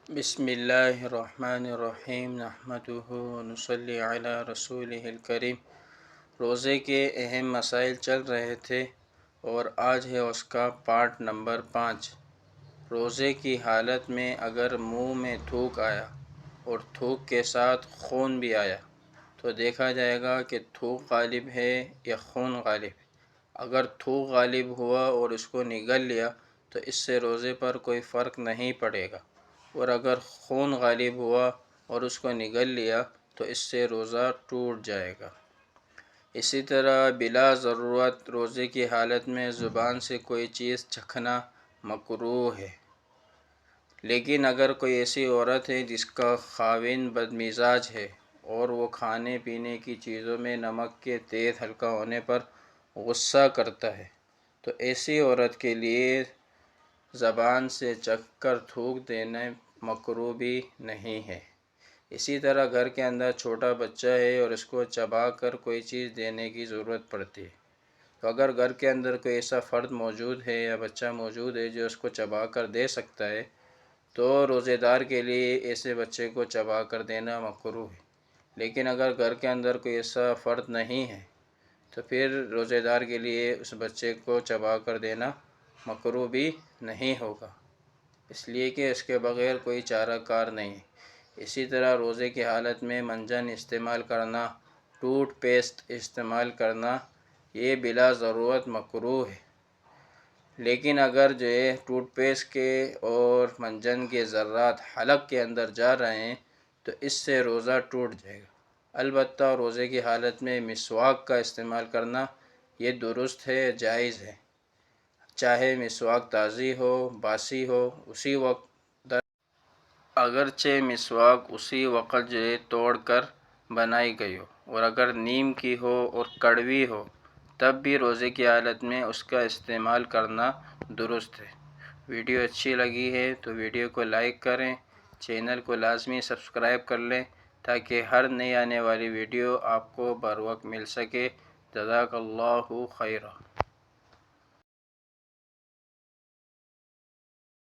بسم اللہ الرحمن الرحیم نحمدہ ونصلی علی رسولہ الکریم۔ روزے کے اہم مسائل چل رہے تھے اور آج ہے اس کا پارٹ نمبر 5۔ روزے کی حالت میں اگر منہ میں تھوک آیا اور تھوک کے ساتھ خون بھی آیا تو دیکھا جائے گا کہ تھوک غالب ہے یا خون غالب ہے۔ اگر تھوک غالب ہوا اور اس کو نگل لیا تو اس سے روزے پر کوئی فرق نہیں پڑے گا، اور اگر خون غالب ہوا اور اس کو نگل لیا تو اس سے روزہ ٹوٹ جائے گا۔ اسی طرح بلا ضرورت روزے کی حالت میں زبان سے کوئی چیز چکھنا مکروہ ہے، لیکن اگر کوئی ایسی عورت ہے جس کا خاوند بدمزاج ہے اور وہ کھانے پینے کی چیزوں میں نمک کے تیز ہلکا ہونے پر غصہ کرتا ہے تو ایسی عورت کے لیے زبان سے چکھ کر تھوک دینا مکروہ بھی نہیں ہے۔ اسی طرح گھر کے اندر چھوٹا بچہ ہے اور اس کو چبا کر کوئی چیز دینے کی ضرورت پڑتی ہے، تو اگر گھر کے اندر کوئی ایسا فرد موجود ہے یا بچہ موجود ہے جو اس کو چبا کر دے سکتا ہے تو روزے دار کے لیے ایسے بچے کو چبا کر دینا مکروہ ہے۔ لیکن اگر گھر کے اندر کوئی ایسا فرد نہیں ہے تو پھر روزے دار کے لیے اس بچے کو چبا کر دینا مکروہ بھی نہیں ہوگا، اس لیے کہ اس کے بغیر کوئی چارہ کار نہیں ہے۔ اسی طرح روزے کی حالت میں منجن استعمال کرنا، ٹوتھ پیسٹ استعمال کرنا یہ بلا ضرورت مکروہ ہے، لیکن اگر جو ہے ٹوتھ پیسٹ کے اور منجن کے ذرات حلق کے اندر جا رہے ہیں تو اس سے روزہ ٹوٹ جائے گا۔ البتہ روزے کی حالت میں مسواک کا استعمال کرنا یہ درست ہے، جائز ہے، چاہے مسواک تازی ہو باسی ہو اسی وقت اگرچہ مسواک اسی وقت جو ہے توڑ کر بنائی گئی ہو، اور اگر نیم کی ہو اور کڑوی ہو تب بھی روزے کی حالت میں اس کا استعمال کرنا درست ہے۔ ویڈیو اچھی لگی ہے تو ویڈیو کو لائک کریں، چینل کو لازمی سبسکرائب کر لیں تاکہ ہر نئی آنے والی ویڈیو آپ کو بر وقت مل سکے۔ جزاک اللہ خیرا۔